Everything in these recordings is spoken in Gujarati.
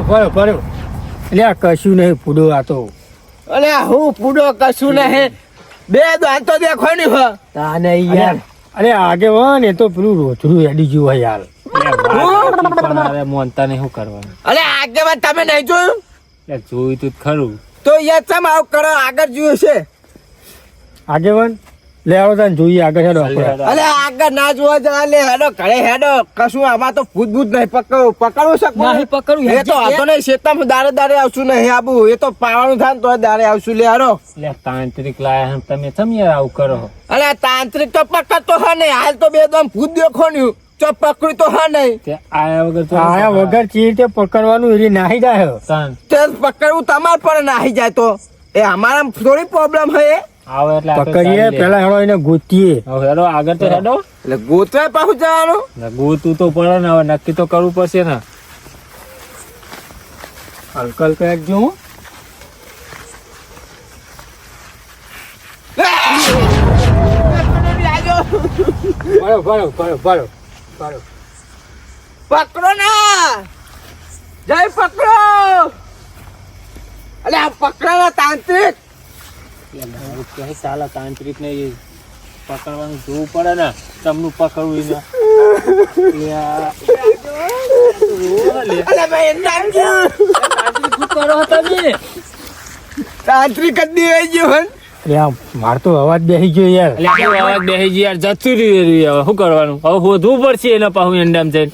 ભરો એટલે આ કશું નહીં પૂડો આ તો અલે હું પૂડો કશું નહીં બે દાંતો દેખો ની હો તા નહીં યાર અરે આગે વન એ તો પેલું રોથડું હેડી ગયું હોય યાર મોનતા ને શું કરવાનું અલે આગેવાન તમે નહીં જોયું જોયું તું ખરું તો યાર ચમ આવું કરો આગળ જોયું છે આગેવાન લે આવો તાન જોઈએ આગળ હેડો આપણે અલે આગળ ના જોવા જવા લે હેડો ઘરે હેડો કશું આમાં તો ભૂત નહીં પકડવું શકું નહીં પકડવું એ તો હતો નહીં શેતામાં દારે આવશું નહીં આબુ એ તો પાવાનું થાય ને તો દારે આવશું લે હેડો લે તાંત્રિક લાયા તમે ચમ યાર આવું કરો અલે તાંત્રિક તો પકડતો હા નહીં હાલ તો બે દમ ભૂત દેખો નહીં તો પકડ્યું તો હા નહીં તે આયા વગર ચી રીતે પકડવાનું એરી નાહી જાય તે પકડવું તમાર પર નાહી જાય તો એ અમારા થોડી પ્રોબ્લેમ હે પકડીએ પેલા હેડો એને ગોતીએ હેડો આગળ તો હેડો એટલે ગોતવા પાછું જવાનું ગોતું તો પડે ને હવે નક્કી તો કરવું પડશે ને હલકલ કઈક જો પકડો ના જય પકડો અલે આ પકડો ના તાંત્રિક તાંત્રિક ને પકડવાનું જોવું પડે ને તમનું પકડવું તાંત્રિક જ દેવાઈ ગયો માર તો અવાજ બેસી ગયો યાર અવાજ બેસી ગયો યાર જતું રહ્યું શું કરવાનું હવે શોધવું પડશે એના પાહુ એંડામ જઈને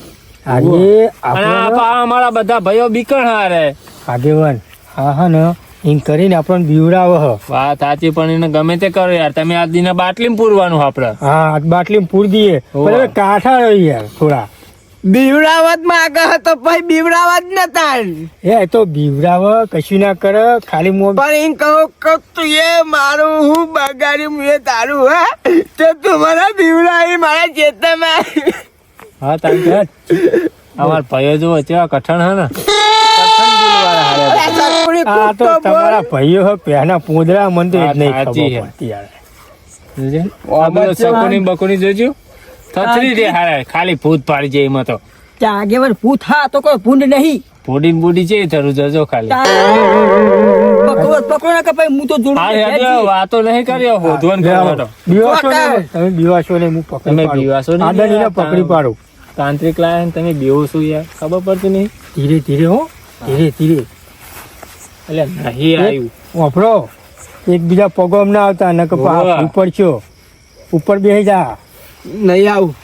અમારા બધા ભાઈઓ બીકણ હારે આગેવાન હા ને એમ કરીને આપણને બીવડાવો વાત સાચી પણ એને ગમે તે કરો યાર તમે આ દિને બાટલીમાં પૂરવાનું આપડે હા બાટલીમાં પૂર દઈએ કાંઠા રહ્યો યાર થોડા બીવડાવત માં આગળ હતો ભાઈ બીવડાવત ને તાર એ તો બીવડાવ કશું ના કરે ખાલી મોં પણ એમ કહો કે તું એ મારું હું બગાડ્યું એ તારું હા તો તું મને બીવડાવી મારા ચેતનમાં હા તાર અમાર ભાઈઓ જો કેવા કઠણ હે ને તમારા ભાઈઓ પેના પોદરા મન તો નહીં બકોની જોજો થથરી દે હારે ખાલી ભૂત પાડી જાય એમાં તો આગેવાન ભૂત હા તો કોઈ ભૂંડ નહીં ફોડી બુડી છે થરું જજો ખાલી પકડો ના કપાય હું તો જોડું વાતો નહીં કર્યો હોધવન કરવાનો તમે બીવાશો ને હું પકડી તમે બીવાશો ને આદરીને પકડી પાડો તાંત્રિક લાયા તમે બેહો છો યાર ખબર પડતી નહીં ધીરે ધીરે હો ધીરે ધીરે એટલે નહીં આવ્યું વાપરો એકબીજા પગોમ ના આવતા ન ઉપર છો ઉપર બેસી જા નહીં આવું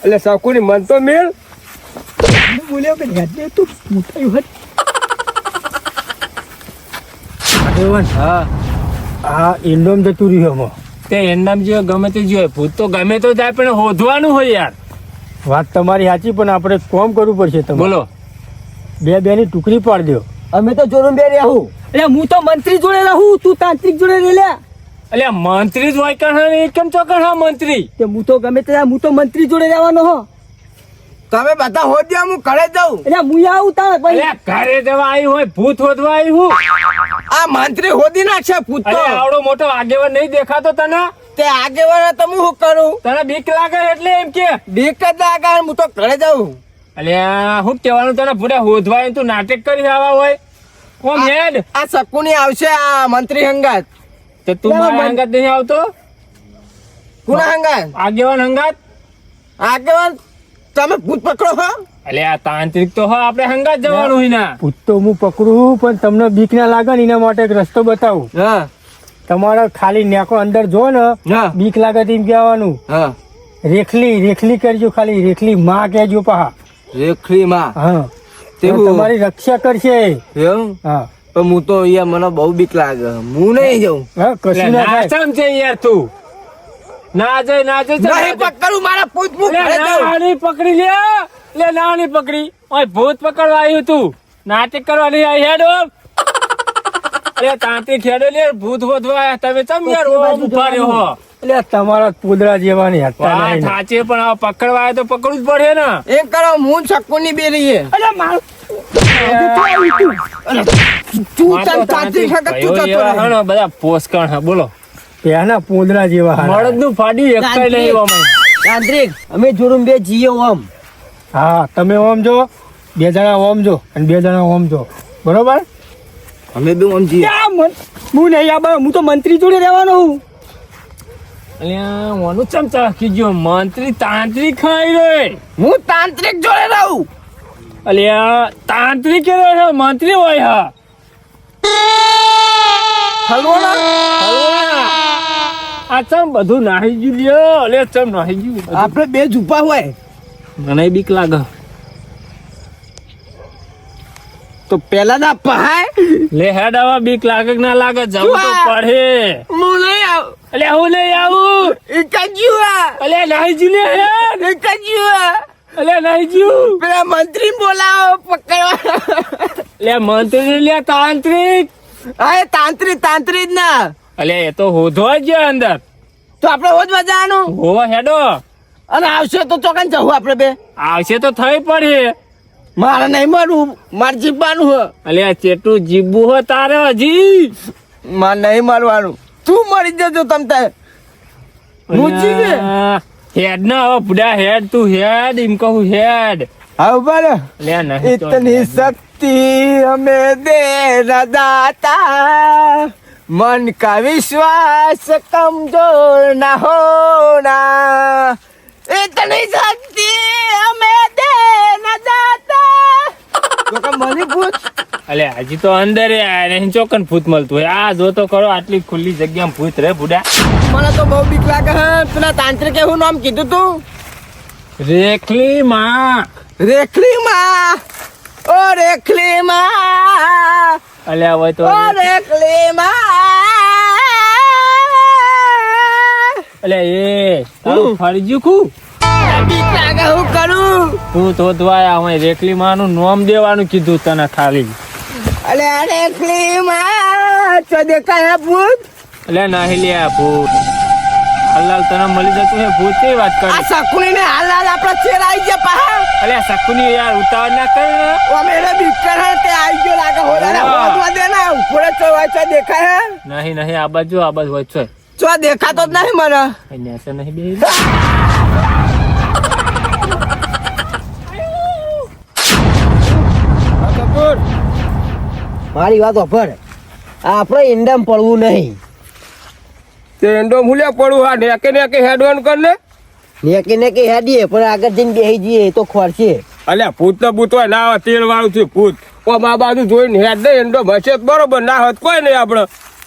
એટલે શકુની મન તો મેળ બોલ્યો કે યાદ તું મોટાયું હટ હા હા એન્ડોમ જતું રહ્યો તે એન્ડામ જે ગમે તે જોઈએ ભૂત તો ગમે તો જાય પણ હોધવાનું હોય યાર વાત તમારી સાચી પણ આપણે કોમ કરવું પડશે તમે બોલો બે ની ટુકડી પાડ દો અમે તો જોડું બે રહું એટલે હું તો મંત્રી જોડે રહું તું તાંત્રિક જોડે રહે લે એટલે મંત્રી જ હોય કણ એકમ ચોકણ હા મંત્રી તે હું તો ગમે તે હું તો મંત્રી જોડે રહેવાનો હો તમે બધા હોદ્યા હું ઘરે જાઉં એટલે હું આવું તાર ભાઈ ઘરે જવા આવી હોય ભૂત હોદવા આવી હું આ મંત્રી હોદી નાખશે ભૂત તો આવડો મોટો આગેવાન નહીં દેખાતો તને તે આગેવાન તો હું શું કરું તને બીક લાગે એટલે એમ કે બીક જ લાગે હું તો ઘરે જાઉં અલ્યા શું કહેવાનું તને પૂરા હોદવા તું નાટક કરી આવા હોય કોમ હેડ આ શકુની આવશે આ મંત્રી હંગાત તો તું મારા હંગાત નહીં આવતો કોના હંગાત આગેવાન હંગાત આગેવાન તમે ભૂત પકડો હો એટલે આ તાંત્રિક તો હા આપણે હંગાત જવાનું હોય ને ભૂત તો હું પકડું પણ તમને બીક ના લાગે ને એના માટે એક રસ્તો બતાવું હા તમારે ખાલી નેકો અંદર જો ને બીક લાગે તેમ કહેવાનું હા રેખલી કરજો ખાલી રેખલી માં કહેજો પા રેખલી માં હા તે તમારી રક્ષા કરશે એમ હા પણ હું તો અહીંયા મને બહુ બીક લાગે હું નહીં જાઉં હા કશું ના થાય છે યાર તું ના જાય નહીં પકડું મારા ભૂત નાની પકડી લે નાની પકડી ઓય ભૂત પકડવા આવ્યું તું નાટક કરવા નહીં આવી હેડ અરે તાંત્રિક હેડો લે ભૂત હોદવા તમે ચમ યાર ઉભા રહ્યો હો એટલે તમારા પુદરા જેવા ની હતા નહીં સાચે પણ આ પકડવા આવે તો પકડવું જ પડે ને એ કરો હું શકુની બે રહીએ અરે માર તું તાંત્રિક હંગાત તું જતો રહે બધા પોસ્કણ હા બોલો પેના પોદરા જેવા મળદ નું ફાડી એકટાઈ નહીં ઓમાં તાંત્રિક અમે જોડું બે જીયો આમ હા તમે ઓમ જો, 2 જણા ઓમ જો અને 2 જણા ઓમ જો, બરોબર? અમે બે સમજી હું નહીં આબા, હું તો મંત્રી જોડે રહેવાનો હું. અલ્યા ઓનું ચમચા કીજો મંત્રી તાંત્રિક ખાઈ રે. હું તાંત્રિક જોડે રહું. અલ્યા તાંત્રિક કેવો છે મંત્રી હોય હા. હલવાના આ ચમ બધું નાહી ગયું લ્યો. અલ્યા ચમ નાહી ગયું બધું? આપણે બે ઝૂપા હોય મને બીક લાગે. તો પેલા ના પહાય. લે હેડ આવા બીક લાગે કે ના લાગે જવું તો પડે. હું નહીં આવ. અલ્યા હું નહીં આવું. એક જ આ. અલ્યા નાહી ગયું લે હેડ. એક જ આ. અલ્યા નાહી ગયું. પેલા મંત્રી બોલાવો પકડવા. લે મંત્રી લે તાંત્રિક. હા એ તાંત્રિક તાંત્રિક ના. અલ્યા એ તો હોધો જ અંદર. તો આપણે હોદવા જવાનું હોવા હેડો. અને આવશે તો ચોકન જવું આપણે બે. આવશે તો થઈ પડે. મારે નહીં મરવું, મારે જીવવાનું હે. અલ્યા ચેટલું જીવવું હો તારે હજી. મારે નહીં મરવાનું. તું મરી જજો તમ તાર. હું જીવે. હેડ ના હવે બુડા હેડ તું હેડ એમ કહું હેડ. હા બોલો. લે નહીં इतनी शक्ति हमें दे दाता, मन का विश्वास कमजोर न होना. इतनी शक्ति हमें दे दाता. મને પૂછ. અલ્યા હજી તો અંદર નહીં ચોકન ભૂત મળતું હોય. આ જો તો કરો આટલી ખુલ્લી જગ્યામાં ભૂત રહે બુડા. મને તો બહુ બીક લાગે હે. પેલા તાંત્રિક એવું નામ કીધું તું? રેખલી માં. રેખલી માં. ઓ રેખલી માં. અલ્યા હોય તો ઓ રેખલી માં. અલ્યા એ તારું ફરજ્યું ખું. બીક લાગે હું કરું. તું તો ધોયા હોય રેખલી માં નું નામ દેવાનું કીધું તને ખાલી. અલે રેખલી માં તો દેખાય ભૂત. અલ્યા નાહી લે આ ભૂત. હલાલ તને મળી જતું હે ભૂત કઈ વાત આ કરી. સકુની ને હાલ હાલ આપડા ચેર આવી ગયા પા. અલ્યા સકુની યાર ઉતાવળ ના કર ને. અમે એને બીક કરે તે આવી ગયો લાગે હોડા હોદવા દે ને ઉપરે તો વાચા દેખાય હે. નહીં નહીં આ બાજુ હોય છે. જો દેખાતો જ નહીં મને. અહીંયા અસર નહીં બે. મારી વાત ઓફર, આપણે ઈંડામ પડવું નહીં. તે એન્ડો મુલ્યા પડું હા નેકે નેકે હેડવાન કર ને. નેકી નેકી હેડીએ પણ આગળ જઈને બેસી જઈએ તો ખોરશે. અલ્યા ભૂત તો ભૂત હોય ના હોય તેલ વાળું છે ભૂત. ઓ મા બાજુ જોઈને હેડ ને એન્ડો ભસે બરોબર ના હોત કોઈ નહીં આપણે.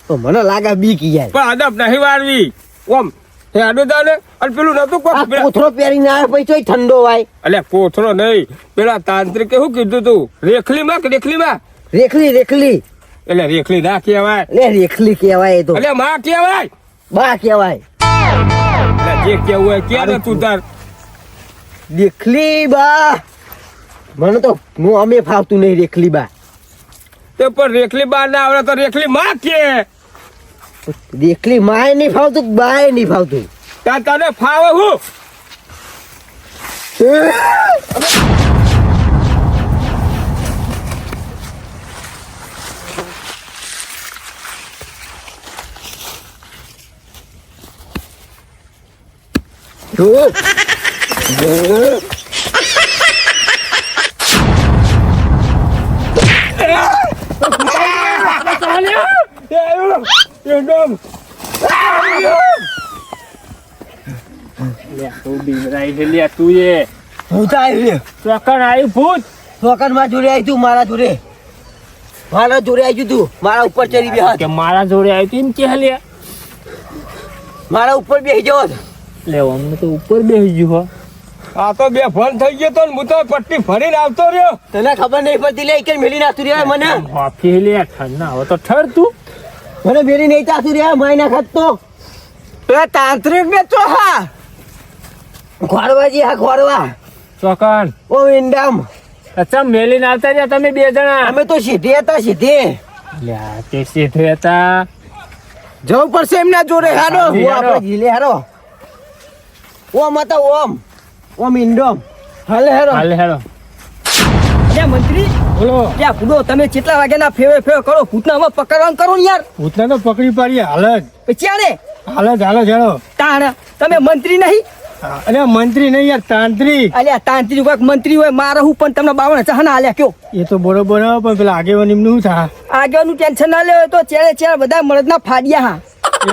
તો મને લાગે બીક યાર. પણ અદબ નહીં વાળવી. ઓમ હેડો દાને અને પેલું નતું આ કોઈ. કોથળો પહેરીને આવે પછી તોય ઠંડો વાય. અલ્યા કોથળો નહીં પેલા તાંત્રિકે શું કીધું તું? રેખલી માં કે રેખલી માં? રેખલી રેખલી એટલે રેખલી ના કહેવાય. લે રેખલી કહેવાય એ તો. એટલે માં કહેવાય. બા કહેવાય. એટલે જે કેવું હોય કે ને તું તાર. રેખલી બા મને તો હું અમે ફાવતું નહીં રેખલી બા. તે પણ રેખલી બા ના આવડે તો રેખલી માં કે. રેખલી માય નહીં ફાવતું બાય નહીં ફાવતું. તને ફાવે હું. તું બીમરાઈ છે લ્યા તું એ. ભૂત આવ્યું. ચોકન આવ્યું ભૂત. ચોકન માં જોડે આવી તું મારા જોડે. મારા જોડે આવી તું મારા ઉપર ચડી બે કે મારા જોડે આવ્યું તું એમ કે લ્યા. મારા ઉપર બેસી જવો. લે અમને તો ઉપર બેસી ગયું હો. આ તો બે ફોન થઈ ગયો તો હું તો પટ્ટી ફરીને આવતો રહ્યો. તને ખબર નહીં પડતી લે કે મેલી નાખતું રહ્યા મને. હોફી લે ઠંડા હવે તો ઠર તું. મને મેલી નહીં ચાતું રહ્યા માય નાખત તો. પેલા તાંત્રિક ને તો હા ખોરવાજી હા ખોરવા. ચોકન ઓ ઇન્ડામ અચ્છા મેલીને આવતા રહ્યા તમે 2 જણા. અમે તો સીધે હતા સીધે. લ્યા તે સીધે હતા. જવું પડશે એમના જોડે હાડો. હું આપણે જીલે હારો. ઓમ હતા ઓમ ઓમ ઇન્ડોમ. હાલે હારો. હાલે હેડો. અરે મંત્રી બોલો. ત્યાં કુડો તમે કેટલા વાગ્યાના ફેવે કરો ભૂતના હવે પકડવાનું કરો ને યાર. ભૂતને તો પકડી પાડીએ હાલ જ. પછી આને હાલ જ હેડો. તાણ તમે મંત્રી નહીં. અરે મંત્રી નહીં યાર તાંત્રિક. અલ્યા તાંત્રિક કોઈક મંત્રી હોય મારે હું પણ તમને 52,000 હના આલ્યા કયો એ તો બરોબર હે, પણ પેલા આગેવાન એમનું શું થાય? આગળનું ટેન્શન ના લેવો તો ચેડે ચેડ બધા મળદના ફાડ્યા હા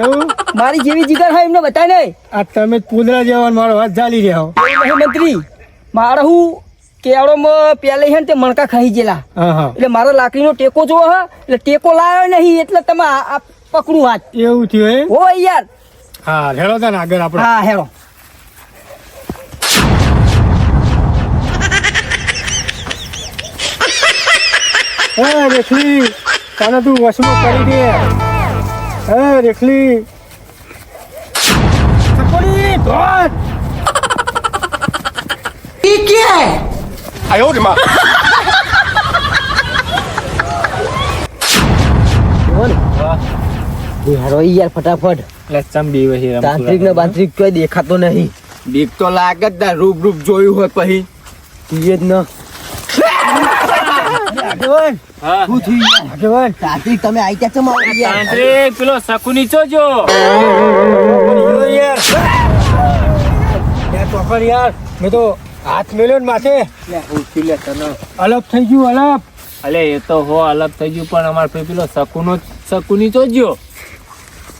એવું? મારી જેવી જીગર હોય એમને બતાય નહીં આ તમે પૂદરા જેવા ને મારો હાથ ઝાલી રહ્યા હો. નહીં મંત્રી મારે હું કેવડોમાં પેલે છે ને તે મણકા ખાઈ ગયેલા હા હા એટલે મારો લાકડીનો ટેકો જોવો હા એટલે ટેકો લાવ્યો નહીં એટલે તમે આ પકડું હાથ એવું થયું હે? હો યાર હા હેડો તાને આગળ આપણે. હા હેરો હે રેખલી તને તું વશમાં કરી દે. હે રેખલી ચકોડી ધોત. હેરો યાર ફટાફટ એટલે ચંબી વહી રમતું તાંત્રિક ને બાંત્રિક કોઈ દેખાતો નહીં બીક તો લાગે જ ના, રૂપ રૂપ જોયું હોત પછી. તીએ જ ન આગેવાન હા. શું થયું યાર? આગેવાન તાંત્રિક તમે આઈ ત્યાં ચમ આવો યાર તાંત્રિક પેલો શકુની ચોજો. યાર યાર ચોકર યાર મેં તો હાથ મેલ્યો ને માથે અલગ થઈ ગયું અલગ. અલે એ તો હો અલગ થઈ ગયું પણ અમાર પેલો શકુની ચોજો.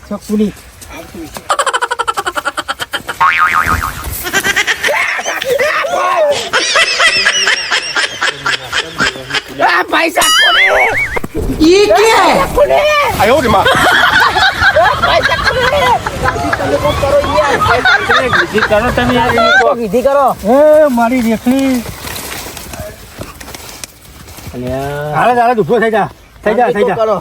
ચકુલી આ પૈસા કોને? ઈ કે તાંત્રિક વિધિ કરો તમે યાર એની તો. વિધિ કરો એ મારી રેખલી અલ્યા. હાલે હાલે ઉભો થઈ જા થઈ જા થઈ જા કરો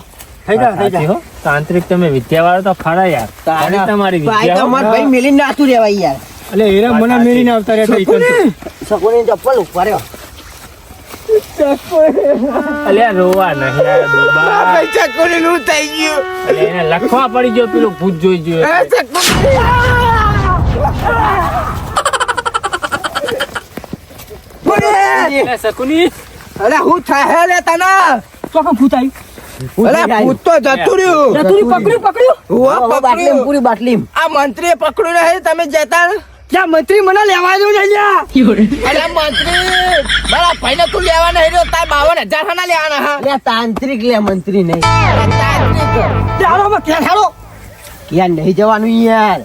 થઈ જા થઈ સાચી જા. હો. તાંત્રિક તમે વિદ્યાવાળો તો ખરા યાર. ખરી તમારી ભાઈ વિદ્યા તો હો. માર ભાઈ મેલીને નાતું રેવાય યાર એટલે એરા મને મેરીને આવતા રહ્યા સકોની ચપ્પલ ઉપાડ્યો અલ્યા રોવા નહીં યાર આ ડોબા. પૈસા કોને નું થઈ ગયું? અલ્યા એને લખવા પડી ગયો પેલું ભૂત જોઈ જોઈ. આ ચકુડી. અલ્યા શકુની અરે હું થાય લે તને? ચોકમ ફૂટાઈ અરે ભૂત તો જતું રહ્યું. પકડ્યું હુઆ બાટલીમ પકડ્યું. પૂરી બાટલીમ આ મંત્રીએ પકડ્યું નહીં, તમે જતા ને? ક્યાં મંત્રી મને લેવા દઉં ને અહીંયા અરે મંત્રી મારા ભાઈને તું લેવા નહીં રહ્યો, તાર 52,000 ના લેવાના હા? લે તાંત્રિક લે મંત્રી નહીં અરે તાંત્રિક. ચાલો માં ક્યાં હાલો ક્યાં નહીં જવાનું યાર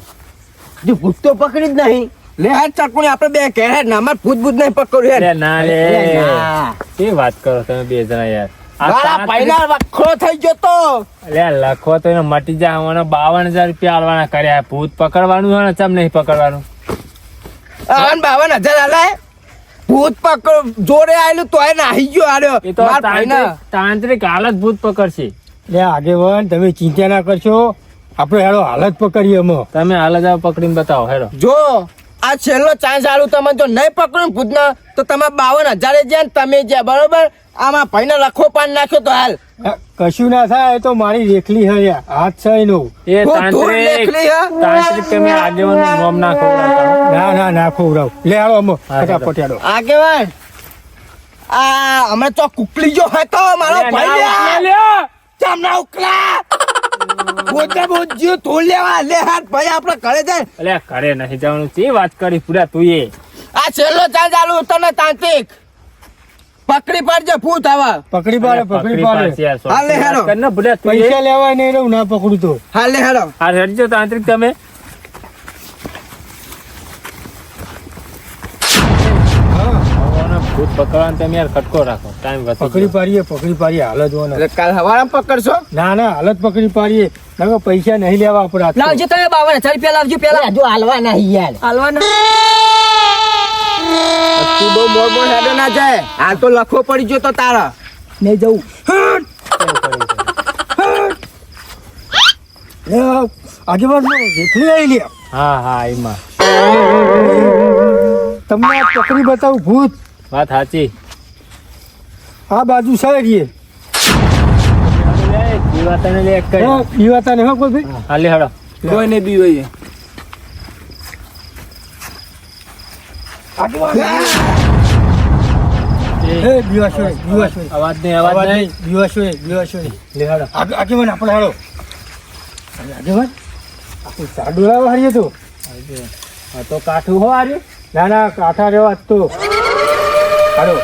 જો ભૂત તો પકડી જ નહીં લે હાથ ચકુડી આપણે બે કહે ને અમાર ભૂત ભૂત નહીં પકડ્યું અલ્યા હેડ. ના એટલે રે ના. એ વાત કરો તમે બે જણા યાર. આ મારા તાંત્રિક- ભાઈના વખરો થઈ ગયો તો. અલ્યા લખો તો એને મટી જાય. મને 52,000 રૂપિયા આલવાના કર્યા. ભૂત પકડવાનું હોય ને ચમ નહીં પકડવાનું. અન 52,000 આલાય ભૂત પકડ જોડે આયેલું તોય નાહી ગયો આર્યો એ તો મારા ભાઈના. તાંત્રિક હાલત ભૂત પકડશે. એટલે આગેવાન તમે ચિંતા ના કરશો આપણે હેડો હાલત પકડીએ અમે. તમે હાલ જ પકડીને બતાવો હેડો. જો આ છેલ્લો ચાન્સ આલું તમે જો નહીં પકડ્યું ભૂતને તો તમે 52,000 જ્યાં ને તમે જ્યાં બરોબર. આમાં ભાઈને લખો પાન નાખ્યો તો હાલ કશું ના થાય એ તો મારી રેખલી હે યાર. હાથ છે એનું. એ હું ધૂળ તાંત્રિક લેખલી હે? તાંત્રિક તમે આગેવાનું નોમ ના ખવડાવતા. ના ના ના ખવડાવ લે હાલો અમે હા, ફટાફટ હેડો. આગેવાન આ અમે તો કુકલી જો હતો મારો અલ્યા, ભાઈ ના ઉકલા લે લ્યો. ચમના ઉકલા બોજે બોજ્યો તું લેવા લે હાથ ભાઈ આપણે ઘરે જાય. અલ્યા ઘરે નહીં જવાનું. તે વાત કરી પૂરા તું એ. આ છેલ્લો ચાન્સ આલું તને તાંત્રિક પકડી પાડજે ભૂત આવા. પકડી પાડે પકડી પાડે. યાર, હાલ લે હેડો. કર ને ભૂલ્યા તું એ. પૈસા લેવાય નહીં રહું ના પકડું તો. હાલ લે હેડો. આ હેડજો તાંત્રિક તમે. ભૂત પકડવાનું તમે યાર ખટકો રાખો. ટાઈમ પકડી પાડીએ હાલત જોવાના. એટલે કાલ હવારે પકડશો. ના ના હાલત પકડી પાડીએ નકર પૈસા નહીં લેવા આપણે હાથ. લાવજો તમે 52,000 રૂપિયા લાવજો પેલા હજુ હાલવા નહીં યાર હાલવાના તું બહુ મોર મોર હેડો ના જાય. હાલ તો લખવો પડી ગયો તો તારા. નહીં જવું લે, આગેવાન રેખલી આવી લે. હા હા એમાં તમને આ પકડી બતાવું ભૂત. વાત સાચી. આ બાજુ સાઈડ જીવાતાને લે એક કરી. પીવાતા નહીં હો કોઈ ભાઈ. હાલે હેડો. કોઈ ને બી હોય. એ બીવાશો નહીં, બીવાશો નહીં. અવાજ નહીં અવાજ અવાજ નહીં. નહીં, બીવાશો નહીં, બીવાશો નહીં. લે હેડો. આગેવાન આપણે હાલો. આગેવાન આપણે ચાડુ લાવવા હારીએ તો હા તો કાઠું હો આર્યું. ના ના કાંઠા રહેવા જ તો હાલો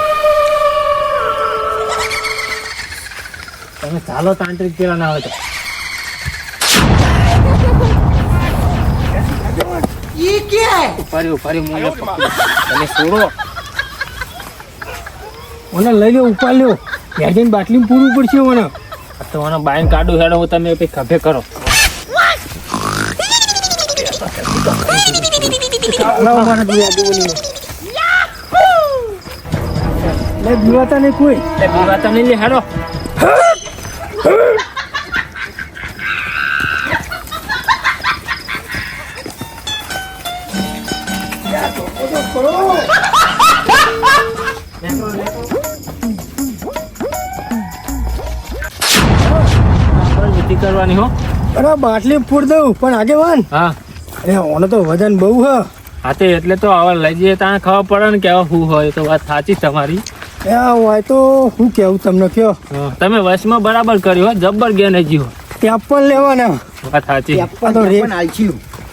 તમે ચાલો તાંત્રિક પેલા ના હોય તો ફરી મને પકડો. તમે છોડો. મને લઈ લો ઉપાડ લ્યો ત્યાં જઈને બાટલીમાં પૂરવું પડશે મને આ તો મને બાઈન કાઢું હેડો હું તમે કંઈક ખભે કરો. લાવો મારા બે આગેવાનીને. લે બીવાતા નહીં કોઈ. એટલે બીવા તમે લે હેડો. કરવાની હો. અરે બાટલી પૂર દઉં પણ આગેવાન હા અરે ઓને તો વજન બહુ હ હા તે એટલે તો હવે લઈ જઈએ ત્યાં ખબર પડે ને કે હવે શું હોય તો વાત સાચી તમારી. એ હોય તો હું કેવું તમને કયો તમે વશમાં બરાબર કર્યું હો જબ્બર ગેનેજી હો. ત્યાં પણ લેવાના વાત સાચી આ તો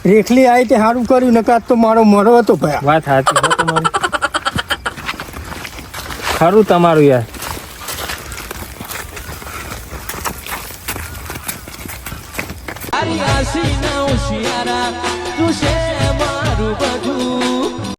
રેખલી આવી તે સારું કર્યું નકાત તો મારો મરો હતો ભાઈ વાત સાચી હો તમારી. ખરું તમારું યાર. આસી ના ઉશિયારા તું છે મારું બધું